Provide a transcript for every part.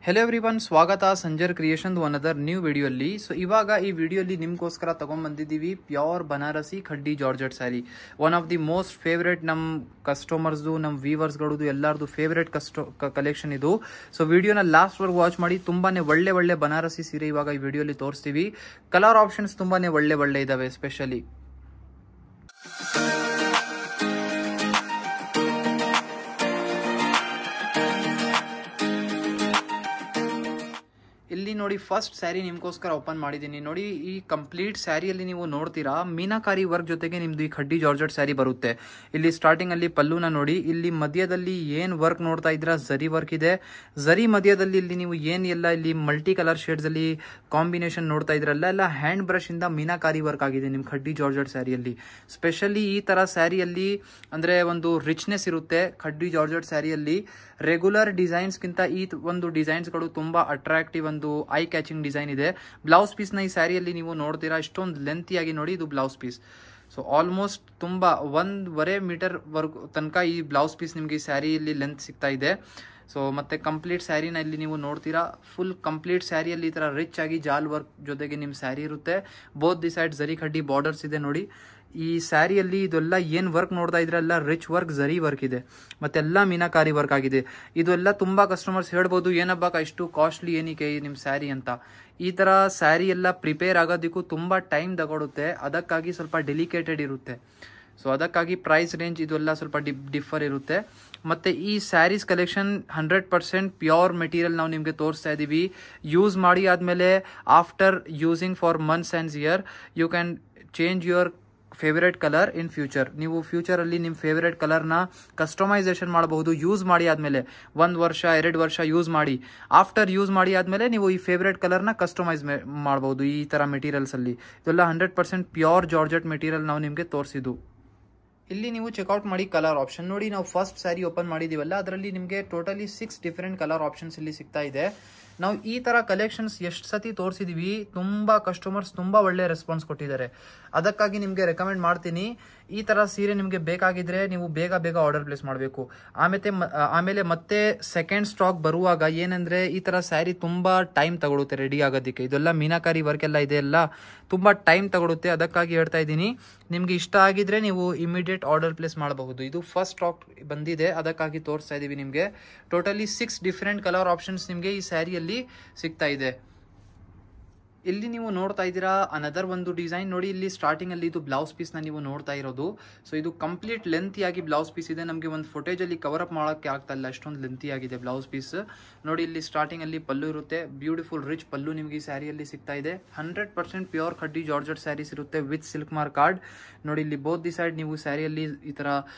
Hello everyone, ಸ್ವಾಗತ Sanjar creation another new ವಿಡಿಯೋಲಿ. So ಇವಾಗ ಈ ವಿಡಿಯೋಲಿ ನಿಮ್ಗೋಸ್ಕರ ತಗೊಂಡ್ಬಂದಿದ್ದೀವಿ pure Banarasi khaddi georgette sari. One of the most favourite ನಮ್ಮ ಕಸ್ಟಮರ್ಸ್ದು, ನಮ್ಮ ವ್ಯೂವರ್ಸ್ಗಳದು ಎಲ್ಲರದು ಫೇವ್ರೇಟ್ ಕಲೆಕ್ಷನ್ ಇದು. ಸೊ ವಿಡಿಯೋನ ಲಾಸ್ಟ್ ವರ್ಗು ವಾಚ್ ಮಾಡಿ. ತುಂಬಾನೇ ಒಳ್ಳೆ ಬನಾರಸಿ ಸೀರೆ ಇವಾಗ ಈ ವಿಡಿಯೋಲಿ ತೋರಿಸ್ತೀವಿ. ಕಲರ್ ಆಪ್ಷನ್ಸ್ ತುಂಬಾನೇ ಒಳ್ಳೆ ಇದಾವೆ. ಸ್ಪೆಷಲಿ ಇಲ್ಲಿ ನೋಡಿ, ಫಸ್ಟ್ ಸ್ಯಾರಿ ನಿಮ್ಗೋಸ್ಕರ ಓಪನ್ ಮಾಡಿದ್ದೀನಿ. ನೋಡಿ, ಈ ಕಂಪ್ಲೀಟ್ ಸ್ಯಾರಿಯಲ್ಲಿ ನೀವು ನೋಡ್ತೀರಾ ಮೀನಾಕಾರಿ ವರ್ಕ್ ಜೊತೆಗೆ ನಿಮ್ದು ಈ ಖಡ್ಡಿ ಜಾರ್ಜೆಟ್ ಸ್ಯಾರಿ ಬರುತ್ತೆ. ಇಲ್ಲಿ ಸ್ಟಾರ್ಟಿಂಗ್ ಅಲ್ಲಿ ಪಲ್ಲುನ ನೋಡಿ, ಇಲ್ಲಿ ಮಧ್ಯದಲ್ಲಿ ಏನ್ ವರ್ಕ್ ನೋಡ್ತಾ ಇದ್ರ ಝರಿ ವರ್ಕ್ ಇದೆ. ಝರಿ ಮಧ್ಯದಲ್ಲಿ ಇಲ್ಲಿ ನೀವು ಏನೆಲ್ಲ ಇಲ್ಲಿ ಮಲ್ಟಿ ಕಲರ್ ಶೇಡ್ಸ್ ಅಲ್ಲಿ ಕಾಂಬಿನೇಷನ್ ನೋಡ್ತಾ ಇದ್ರಲ್ಲ, ಎಲ್ಲ ಹ್ಯಾಂಡ್ ಬ್ರಷ್ ಇಂದ ಮೀನಾಕಾರಿ ವರ್ಕ್ ಆಗಿದೆ ನಿಮ್ ಖಡ್ಡಿ ಜಾರ್ಜೆಟ್ ಸ್ಯಾರಿಯಲ್ಲಿ. ಸ್ಪೆಷಲಿ ಈ ತರ ಸ್ಯಾರಿಯಲ್ಲಿ ಅಂದ್ರೆ ಒಂದು ರಿಚ್ನೆಸ್ ಇರುತ್ತೆ. ಖಡ್ಡಿ ಜಾರ್ಜೆಟ್ ಸ್ಯಾರಿಯಲ್ಲಿ ರೆಗ್ಯುಲರ್ ಡಿಸೈನ್ಸ್ ಗಿಂತ ಈ ಒಂದು ಡಿಸೈನ್ಸ್ ಗಳು ತುಂಬಾ ಅಟ್ರಾಕ್ಟಿವ್, ಒಂದು ಐ ಕ್ಯಾಚಿಂಗ್ ಡಿಸೈನ್ ಇದೆ. ಬ್ಲೌಸ್ ಪೀಸ್ ನ ಈ ಸ್ಯಾರಿಯಲ್ಲಿ ನೀವು ನೋಡ್ತೀರಾ, ಇಷ್ಟೊಂದು ಲೆಂತಿಯಾಗಿ ನೋಡಿ, ಇದು ಬ್ಲೌಸ್ ಪೀಸ್. ಸೊ ಆಲ್ಮೋಸ್ಟ್ ತುಂಬಾ 1.5 ಮೀಟರ್ ವರ್ಗು ತನಕ ಈ ಬ್ಲೌಸ್ ಪೀಸ್ ನಿಮ್ಗೆ ಈ ಸ್ಯಾರಿಯಲ್ಲಿ ಲೆಂತ್ ಸಿಗ್ತಾ ಇದೆ. ಸೊ ಮತ್ತೆ ಕಂಪ್ಲೀಟ್ ಸ್ಯಾರಿನ ಇಲ್ಲಿ ನೀವು ನೋಡ್ತೀರಾ, ಫುಲ್ ಕಂಪ್ಲೀಟ್ ಸ್ಯಾರಿಯಲ್ಲಿ ಈ ತರ ರಿಚ್ ಆಗಿ ಜಾಲ್ ವರ್ಕ್ ಜೊತೆಗೆ ನಿಮ್ ಸ್ಯಾರಿ ಇರುತ್ತೆ. Both the side zari khaddi borders ಇದೆ ನೋಡಿ. ಈ ಸ್ಯಾರಿಯಲ್ಲಿ ಇದೆಲ್ಲ ಏನ್ ವರ್ಕ್ ನೋಡ್ತಾ ಇದ್ರೆಲ್ಲ ರಿಚ್ ವರ್ಕ್, ಝರಿ ವರ್ಕ್ ಇದೆ, ಮತ್ತೆಲ್ಲ ಮೀನಾಕಾರಿ ವರ್ಕ್ ಆಗಿದೆ. ಇದೆಲ್ಲ ತುಂಬಾ ಕಸ್ಟಮರ್ಸ್ ಹೇಳ್ಬೋದು, ಏನಬ್ಬಾ ಇಷ್ಟು ಕಾಸ್ಟ್ಲಿ ಏನಕ್ಕೆ ನಿಮ್ ಸ್ಯಾರಿ ಅಂತ. ಈ ತರ ಸ್ಯಾರಿ ಎಲ್ಲ ಪ್ರಿಪೇರ್ ಆಗೋದಕ್ಕೂ ತುಂಬಾ ಟೈಮ್ ತಗೊಳುತ್ತೆ, ಅದಕ್ಕಾಗಿ ಸ್ವಲ್ಪ ಡೆಲಿಕೇಟೆಡ್ ಇರುತ್ತೆ. ಸೊ ಅದಕ್ಕಾಗಿ ಪ್ರೈಸ್ ರೇಂಜ್ ಇದೆಲ್ಲ ಸ್ವಲ್ಪ ಡಿಫರ್ ಇರುತ್ತೆ. ಮತ್ತೆ ಈ ಸ್ಯಾರೀಸ್ ಕಲೆಕ್ಷನ್ 100% ಪ್ಯೂರ್ ಮೆಟೀರಿಯಲ್ ನಾವು ನಿಮಗೆ ತೋರಿಸ್ತಾ ಇದೀವಿ. ಯೂಸ್ ಮಾಡಿ ಆದ್ಮೇಲೆ after using for months and year you can change your favourite colour in future. ನೀವು ಫ್ಯೂಚರ್ ಅಲ್ಲಿ ನಿಮ್ಮ ಫೇವರೇಟ್ ಕಲರ್ ನ ಕಸ್ಟಮೈಸೇಷನ್ ಮಾಡಬಹುದು. ಯೂಸ್ ಮಾಡಿ ಆದ್ಮೇಲೆ 1 ವರ್ಷ 2 ವರ್ಷ ಯೂಸ್ ಮಾಡಿ, ಆಫ್ಟರ್ ಯೂಸ್ ಮಾಡಿ ಆದ್ಮೇಲೆ ನೀವು ಈ ಫೇವರೇಟ್ ಕಲರ್ ನ ಕಸ್ಟಮೈಸ್ ಮಾಡಬಹುದು ಈ ತರ ಮೆಟೀರಿಯಲ್ಸ್ ಅಲ್ಲಿ. ಇದೆಲ್ಲ 100% ಪ್ಯೂರ್ ಜಾರ್ಜೆಟ್ ಮೆಟೀರಿಯಲ್ ನಾವು ನಿಮಗೆ ತೋರಿಸಿದ್ದು. ಇಲ್ಲಿ ನೀವು ಚೆಕ್ಔಟ್ ಮಾಡಿ ಕಲರ್ ಆಪ್ಷನ್ ನೋಡಿ. ನಾವು ಫಸ್ಟ್ ಸ್ಯಾರಿ ಓಪನ್ ಮಾಡಿದೀವಲ್ಲ, ಅದರಲ್ಲಿ ನಿಮಗೆ ಟೋಟಲಿ 6 ಡಿಫರೆಂಟ್ ಕಲರ್ ಆಪ್ಷನ್ಸ್ ಇಲ್ಲಿ ಸಿಗ್ತಾ ಇದೆ. ನಾವು ಈ ತರ ಕಲೆಕ್ಷನ್ಸ್ ಎಷ್ಟು ಸತಿ ತೋರಿಸಿದೀವಿ, ತುಂಬಾ ಕಸ್ಟಮರ್ಸ್ ತುಂಬಾ ಒಳ್ಳೆ ರೆಸ್ಪಾನ್ಸ್ ಕೊಟ್ಟಿದ್ದಾರೆ. ಅದಕ್ಕಾಗಿ ನಿಮ್ಗೆ ರೆಕಮೆಂಡ್ ಮಾಡ್ತೀನಿ, ಈ ತರ ಸೀರೆ ನಿಮ್ಗೆ ಬೇಕಾಗಿದ್ರೆ ನೀವು ಬೇಗ ಆರ್ಡರ್ ಪ್ಲೇಸ್ ಮಾಡಬೇಕು. ಆಮೇಲೆ ಮತ್ತೆ ಸೆಕೆಂಡ್ ಸ್ಟಾಕ್ ಬರುವಾಗ ಏನಂದ್ರೆ ಈ ತರ ಸ್ಯಾರಿ ತುಂಬಾ ಟೈಮ್ ತಗೊಳುತ್ತೆ ರೆಡಿ ಆಗೋದಕ್ಕೆ. ಇದೆಲ್ಲ ಮೀನಾಕಾರಿ ವರ್ಕ್ ಎಲ್ಲ ಇದೆ, ಎಲ್ಲ ತುಂಬಾ ಟೈಮ್ ತಗೊಳುತ್ತೆ. ಅದಕ್ಕಾಗಿ ಹೇಳ್ತಾ ಇದ್ದೀನಿ, ನಿಮ್ಗೆ ಇಷ್ಟ ಆಗಿದ್ರೆ ನೀವು ಇಮಿಡಿಯೇಟ್ ಆರ್ಡರ್ ಪ್ಲೇಸ್ ಮಾಡಬಹುದು. ಇದು ಫಸ್ಟ್ ಸ್ಟಾಕ್ ಬಂದಿದೆ, ಅದಕ್ಕಾಗಿ ತೋರಿಸ್ತಾ ಇದೀವಿ ನಿಮ್ಗೆ. ಟೋಟಲಿ 6 ಡಿಫರೆಂಟ್ ಕಲರ್ ಆಪ್ಷನ್ಸ್ ನಿಮ್ಗೆ ಈ ಸ್ಯಾರಿಯಲ್ಲಿ ಸಿಗ್ತಾ ಇದೆ. ಇಲ್ಲಿ ನೀವು ನೋಡ್ತಾ ಇದ್ದೀರಾ ಅನದರ್ ಒಂದು ಡಿಸೈನ್ ನೋಡಿ. ಇಲ್ಲಿ ಸ್ಟಾರ್ಟಿಂಗ್ ಅಲ್ಲಿ ಇದು ಬ್ಲೌಸ್ ಪೀಸ್ ನ ನೀವು ನೋಡ್ತಾ ಇರೋದು. ಸೊ ಇದು ಕಂಪ್ಲೀಟ್ ಲೆಂತಿಯಾಗಿ ಬ್ಲೌಸ್ ಪೀಸ್ ಇದೆ. ನಮಗೆ ಒಂದು ಫುಟೇಜ್ ಅಲ್ಲಿ ಕವರ್ ಅಪ್ ಮಾಡೋಕೆ ಆಗ್ತಾ ಇಲ್ಲ, ಅಷ್ಟೊಂದು ಲೆಂತಿಯಾಗಿದೆ ಬ್ಲೌಸ್ ಪೀಸ್ ನೋಡಿ. ಇಲ್ಲಿ ಸ್ಟಾರ್ಟಿಂಗ್ ಅಲ್ಲಿ ಪಲ್ಲು ಇರುತ್ತೆ, ಬ್ಯೂಟಿಫುಲ್ ರಿಚ್ ಪಲ್ಲು ನಿಮ್ಗೆ ಈ ಸ್ಯಾರಿಯಲ್ಲಿ ಸಿಗ್ತಾ ಇದೆ. 100% ಪ್ಯೂರ್ ಖಡ್ಡಿ ಜಾರ್ಜೆಟ್ ಸ್ಯಾರೀಸ್ ಇರುತ್ತೆ ವಿತ್ ಸಿಲ್ಕ್ ಮಾರ್ಕ್ ಕಾರ್ಡ್ ನೋಡಿ. ಇಲ್ಲಿ ಬೋತ್ ದಿ ಸೈಡ್ ನೀವು ಸ್ಯಾರಿಯಲ್ಲಿ ಈ ತರ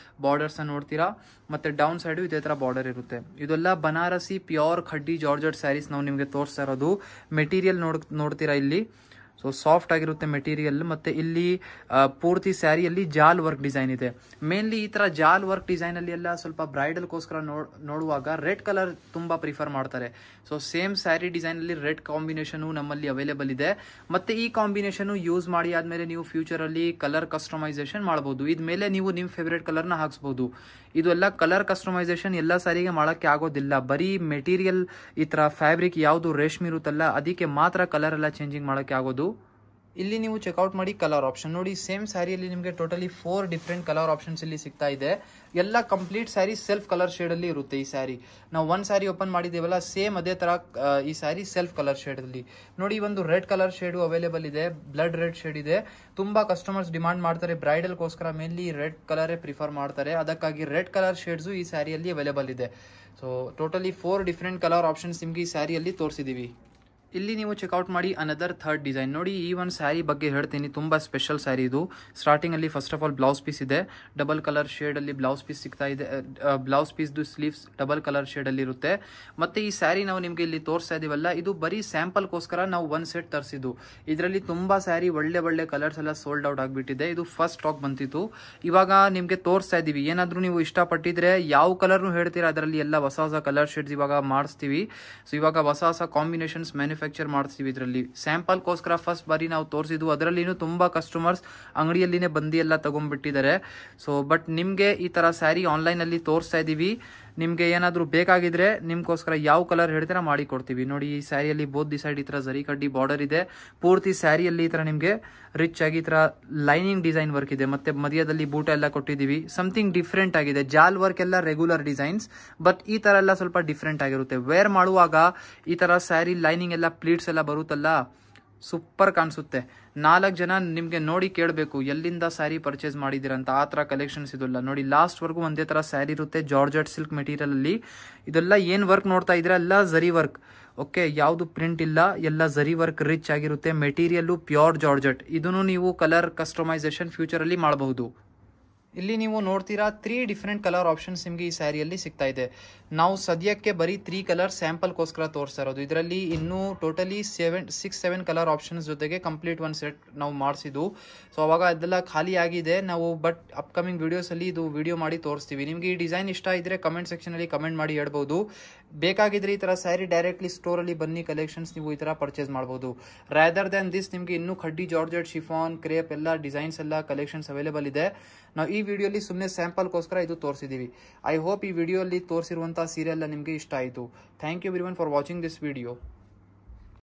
ಬಾರ್ಡರ್ಸ್ ನೋಡ್ತೀರಾ, ಮತ್ತೆ ಡೌನ್ ಸೈಡ್ ಇದೇ ತರ ಬಾರ್ಡರ್ ಇರುತ್ತೆ. ಇದೆಲ್ಲ ಬನಾರಸಿ ಪ್ಯೂರ್ ಖಡ್ಡಿ ಜಾರ್ಜೆಟ್ ಸ್ಯಾರೀಸ್ ನಾವು ನಿಮ್ಗೆ ತೋರಿಸ್ತಾ ಇರೋದು. ಮೆಟೀರಿಯಲ್ ನೋಡ್ತೀರಾ ಇಲ್ಲಿ, ಸೊ ಸಾಫ್ಟ್ ಆಗಿರುತ್ತೆ ಮೆಟೀರಿಯಲ್. ಮತ್ತೆ ಇಲ್ಲಿ ಪೂರ್ತಿ ಸ್ಯಾರಿಯಲ್ಲಿ ಜಾಲ್ ವರ್ಕ್ ಡಿಸೈನ್ ಇದೆ. ಮೇನ್ಲಿ ಈ ತರ ಜಾಲ್ ವರ್ಕ್ ಡಿಸೈನ್ ಅಲ್ಲಿ ಎಲ್ಲ ಸ್ವಲ್ಪ ಬ್ರೈಡಲ್ಗೋಸ್ಕರ ನೋಡುವಾಗ ರೆಡ್ ಕಲರ್ ತುಂಬಾ ಪ್ರಿಫರ್ ಮಾಡ್ತಾರೆ. ಸೊ ಸೇಮ್ ಸ್ಯಾರಿ ಡಿಸೈನ್ ಅಲ್ಲಿ ರೆಡ್ ಕಾಂಬಿನೇಷನ್ ನಮ್ಮಲ್ಲಿ ಅವೈಲೇಬಲ್ ಇದೆ. ಮತ್ತೆ ಈ ಕಾಂಬಿನೇಷನ್ ಯೂಸ್ ಮಾಡಿ ಆದ್ಮೇಲೆ ನೀವು ಫ್ಯೂಚರ್ ಅಲ್ಲಿ ಕಲರ್ ಕಸ್ಟಮೈಸೇಷನ್ ಮಾಡಬಹುದು. ಇದ್ಮೇಲೆ ನೀವು ನಿಮ್ ಫೇವರೇಟ್ ಕಲರ್ ನ ಹಾಕ್ಸಬಹುದು. ಇದು ಎಲ್ಲ ಕಲರ್ ಕಸ್ಟಮೈಸೇಷನ್ ಎಲ್ಲ ಸಾರಿಗೆ ಮಾಡಕ್ಕೆ ಆಗೋದಿಲ್ಲ. ಬರೀ ಮೆಟೀರಿಯಲ್ ಈ ತರ ಫ್ಯಾಬ್ರಿಕ್ ಯಾವ್ದು ರೇಷ್ಮೆ ಇರುತ್ತಲ್ಲ, ಅದಕ್ಕೆ ಮಾತ್ರ ಕಲರ್ ಎಲ್ಲ ಚೇಂಜಿಂಗ್ ಮಾಡಕ್ಕೆ ಆಗೋದು. ಇಲ್ಲಿ ನೀವು ಚೆಕ್ಔಟ್ ಮಾಡಿ ಕಲರ್ ಆಪ್ಷನ್ ನೋಡಿ. ಸೇಮ್ ಸ್ಯಾರಿಯಲ್ಲಿ ನಿಮಗೆ ಟೋಟಲಿ 4 ಡಿಫರೆಂಟ್ ಕಲರ್ ಆಪ್ಷನ್ಸ್ ಇಲ್ಲಿ ಸಿಗ್ತಾ ಇದೆ. ಎಲ್ಲ complete sari self colour shade ಅಲ್ಲಿ ಇರುತ್ತೆ. ಈ ಸ್ಯಾರಿ ನಾವು ಒಂದ್ ಸ್ಯಾರಿ ಓಪನ್ ಮಾಡಿದೇವಲ್ಲ, ಸೇಮ್ ಅದೇ ತರ ಈ ಸ್ಯಾರಿ ಸೆಲ್ಫ್ ಕಲರ್ ಶೇಡ್ ಅಲ್ಲಿ ನೋಡಿ. ಒಂದು ರೆಡ್ ಕಲರ್ ಶೇಡ್ ಅವೈಲೇಬಲ್ ಇದೆ, ಬ್ಲಡ್ ರೆಡ್ ಶೇಡ್ ಇದೆ. ತುಂಬಾ ಕಸ್ಟಮರ್ಸ್ ಡಿಮಾಂಡ್ ಮಾಡ್ತಾರೆ ಬ್ರೈಡಲ್ಗೋಸ್ಕರ, ಮೇನ್ಲಿ ರೆಡ್ ಕಲರ್ ಪ್ರಿಫರ್ ಮಾಡ್ತಾರೆ. ಅದಕ್ಕಾಗಿ ರೆಡ್ ಕಲರ್ ಶೇಡ್ಸ್ ಈ ಸ್ಯಾರಿಯಲ್ಲಿ ಅವೈಲೇಬಲ್ ಇದೆ. So totally 4 different colour options ನಿಮ್ಗೆ ಈ ಸ್ಯಾರಿಯಲ್ಲಿ ತೋರಿಸಿದೀವಿ. ಇಲ್ಲಿ ನೀವು ಚೆಕ್ಔಟ್ ಮಾಡಿ ಅನದರ್ ಥರ್ಡ್ ಡಿಸೈನ್ ನೋಡಿ. ಈ ಒಂದು ಸ್ಯಾರಿ ಬಗ್ಗೆ ಹೇಳ್ತೀನಿ, ತುಂಬಾ ಸ್ಪೆಷಲ್ ಸ್ಯಾರಿ ಇದು. ಸ್ಟಾರ್ಟಿಂಗ್ ಅಲ್ಲಿ first of all blouse piece ಇದೆ, ಡಬಲ್ ಕಲರ್ ಶೇಡ್ ಅಲ್ಲಿ ಬ್ಲೌಸ್ ಪೀಸ್ ಸಿಗ್ತಾ ಇದೆ. Blouse piece sleeves double colour shade ಅಲ್ಲಿ ಇರುತ್ತೆ. ಮತ್ತೆ ಈ ಸ್ಯಾರಿ ನಾವು ನಿಮ್ಗೆ ಇಲ್ಲಿ ತೋರಿಸ್ತಾ ಇದೀವಲ್ಲ, ಇದು ಬರೀ ಸ್ಯಾಂಪಲ್ ಗೋಸ್ಕರ ನಾವು ಒಂದ್ ಸೆಟ್ ತರಿಸಿದ್ದು. ಇದರಲ್ಲಿ ತುಂಬಾ ಸ್ಯಾರಿ ಒಳ್ಳೆ ಕಲರ್ಸ್ ಎಲ್ಲ ಸೋಲ್ಡ್ ಔಟ್ ಆಗ್ಬಿಟ್ಟಿದೆ. ಇದು ಫಸ್ಟ್ ಸ್ಟಾಕ್ ಬಂತಿತ್ತು, ಇವಾಗ ನಿಮ್ಗೆ ತೋರಿಸ್ತಾ ಇದೀವಿ. ಏನಾದ್ರೂ ನೀವು ಇಷ್ಟಪಟ್ಟಿದ್ರೆ ಯಾವ ಕಲರ್ ಹೇಳ್ತೀರಾ, ಅದರಲ್ಲಿ ಎಲ್ಲ ಹೊಸ ಕಲರ್ ಶೇಡ್ಸ್ ಇವಾಗ ಮಾಡಿಸ್ತೀವಿ. ಸೊ ಇವಾಗ ಹೊಸ ಕಾಂಬಿನೇಷನ್ಸ್ ಮ್ಯಾನುಫ್ಯಾಕ್ಚರ್ ಮಾಡ್ತೀವಿ. ಇದರಲ್ಲಿ ಸ್ಯಾಂಪಲ್ ಗೋಸ್ಕರ ಫಸ್ಟ್ ಬಾರಿ ನಾವು ತೋರಿಸಿದ್ವು. ಅದರಲ್ಲಿ ತುಂಬಾ ಕಸ್ಟಮರ್ಸ್ ಅಂಗಡಿಯಲ್ಲಿನೇ ಬಂದು ಎಲ್ಲ ತಗೊಂಡ್ಬಿಟ್ಟಿದ್ದಾರೆ. ಸೊ ಬಟ್ ನಿಮ್ಗೆ ಈ ತರ ಸ್ಯಾರಿ ಆನ್ಲೈನ್ ಅಲ್ಲಿ ತೋರಿಸ್ತಾ ಇದೀವಿ. ನಿಮಗೆ ಏನಾದರೂ ಬೇಕಾಗಿದ್ರೆ ನಿಮ್ಗೋಸ್ಕರ ಯಾವ ಕಲರ್ ಹೇಳ್ತೀರಾ ಮಾಡಿ ಕೊಡ್ತೀವಿ. ನೋಡಿ ಈ ಸ್ಯಾರಿಯಲ್ಲಿ ಬೋತ್ ದಿ ಸೈಡ್ ಈ ಥರ ಜರಿ ಕಡ್ಡಿ ಬಾರ್ಡರ್ ಇದೆ. ಪೂರ್ತಿ ಸ್ಯಾರಿಯಲ್ಲಿ ಈ ಥರ ನಿಮಗೆ ರಿಚ್ ಆಗಿ ಈ ಥರ ಲೈನಿಂಗ್ ಡಿಸೈನ್ ವರ್ಕ್ ಇದೆ. ಮತ್ತೆ ಮಧ್ಯದಲ್ಲಿ ಬೂಟ ಎಲ್ಲ ಕೊಟ್ಟಿದ್ದೀವಿ. ಸಮಥಿಂಗ್ ಡಿಫ್ರೆಂಟ್ ಆಗಿದೆ. ಜಾಲ್ ವರ್ಕ್ ಎಲ್ಲ ರೆಗ್ಯುಲರ್ ಡಿಸೈನ್ಸ್, ಬಟ್ ಈ ಥರ ಎಲ್ಲ ಸ್ವಲ್ಪ ಡಿಫ್ರೆಂಟ್ ಆಗಿರುತ್ತೆ. ವೇರ್ ಮಾಡುವಾಗ ಈ ಥರ ಸ್ಯಾರಿ ಲೈನಿಂಗ್ ಎಲ್ಲ ಪ್ಲೀಟ್ಸ್ ಎಲ್ಲ ಬರುತ್ತಲ್ಲ, ಸೂಪರ್ ಕಾಣಿಸುತ್ತೆ. 4 ಜನ ನಿಮಗೆ ನೋಡಿ ಕೇಳಬೇಕು ಎಲ್ಲಿಂದ ಸ್ಯಾರಿ ಪರ್ಚೇಸ್ ಮಾಡಿದ್ದೀರಂತ. ಆ ಥರ ಕಲೆಕ್ಷನ್ಸ್ ಇದೆಲ್ಲ ನೋಡಿ. ಲಾಸ್ಟ್ವರೆಗೂ ಒಂದೇ ಥರ ಸ್ಯಾರಿ ಇರುತ್ತೆ. ಜಾರ್ಜೆಟ್ ಸಿಲ್ಕ್ ಮೆಟೀರಿಯಲಲ್ಲಿ ಇದೆಲ್ಲ ಏನು ವರ್ಕ್ ನೋಡ್ತಾ ಇದ್ರೆ ಎಲ್ಲ ಜರಿ ವರ್ಕ್. ಓಕೆ, ಯಾವುದು ಪ್ರಿಂಟ್ ಇಲ್ಲ, ಎಲ್ಲ ಜರಿ ವರ್ಕ್ ರಿಚ್ ಆಗಿರುತ್ತೆ. Material pure georgette. ಇದನ್ನು ನೀವು ಕಲರ್ ಕಸ್ಟಮೈಸೇಷನ್ ಫ್ಯೂಚರಲ್ಲಿ ಮಾಡಬಹುದು. ಇಲ್ಲಿ ನೀವು ನೋಡ್ತೀರಾ 3 ಡಿಫ್ರೆಂಟ್ ಕಲರ್ ಆಪ್ಷನ್ಸ್ ನಿಮಗೆ ಈ ಸ್ಯಾರಿಯಲ್ಲಿ ಸಿಗ್ತಾ ಇದೆ. ನಾವು ಸದ್ಯಕ್ಕೆ ಬರೀ 3 ಕಲರ್ ಸ್ಯಾಂಪಲ್ಗೋಸ್ಕರ ತೋರಿಸ್ತಾ ಇರೋದು. ಇದರಲ್ಲಿ ಇನ್ನೂ ಟೋಟಲಿ 6-7 ಕಲರ್ ಆಪ್ಷನ್ಸ್ ಜೊತೆಗೆ ಕಂಪ್ಲೀಟ್ ಒಂದು ಸೆಟ್ ನಾವು ಮಾಡಿಸಿದ್ದು. ಸೊ ಅವಾಗ ಅದೆಲ್ಲ ಖಾಲಿ ಆಗಿದೆ ನಾವು, ಬಟ್ ಅಪ್ಕಮಿಂಗ್ ವಿಡಿಯೋಸಲ್ಲಿ ಇದು ವಿಡಿಯೋ ಮಾಡಿ ತೋರಿಸ್ತೀವಿ. ನಿಮಗೆ ಈ ಡಿಸೈನ್ ಇಷ್ಟ ಇದ್ದರೆ ಕಮೆಂಟ್ ಸೆಕ್ಷನಲ್ಲಿ ಕಮೆಂಟ್ ಮಾಡಿ ಹೇಳ್ಬೋದು. ಬೇಕಾಗಿದ್ರೆ ಈ ಥರ ಸ್ಯಾರಿ ಡೈರೆಕ್ಟ್ಲಿ ಸ್ಟೋರಲ್ಲಿ ಬನ್ನಿ ಕಲೆಕ್ಷನ್ಸ್ ನೀವು ಈ ಥರ ಪರ್ಚೇಸ್ ಮಾಡ್ಬೋದು. ರಾದರ್ ದ್ಯಾನ್ ದಿಸ್ ನಿಮಗೆ ಇನ್ನೂ ಖಡ್ಡಿ ಜಾರ್ಜೆಟ್ ಶಿಫಾನ್ ಕ್ರೇಪ್ ಎಲ್ಲ ಡಿಸೈನ್ಸ್ ಎಲ್ಲ ಕಲೆಕ್ಷನ್ಸ್ ಅವೈಲೇಬಲ್ ಇದೆ. ನಾವು ಈ ವಿಡಿಯೋಲಿ ಸುಮ್ಮನೆ ಸ್ಯಾಂಪಲ್ಗೋಸ್ಕರ ಇದು ತೋರಿಸಿದ್ದೀವಿ. ಐ ಹೋಪ್ ಈ ವಿಡಿಯೋಲಿ ತೋರಿಸಿರುವಂಥ ಸೀರೆ ಎಲ್ಲ ನಿಮಗೆ ಇಷ್ಟ ಆಯಿತು. Thank you everyone for watching this video.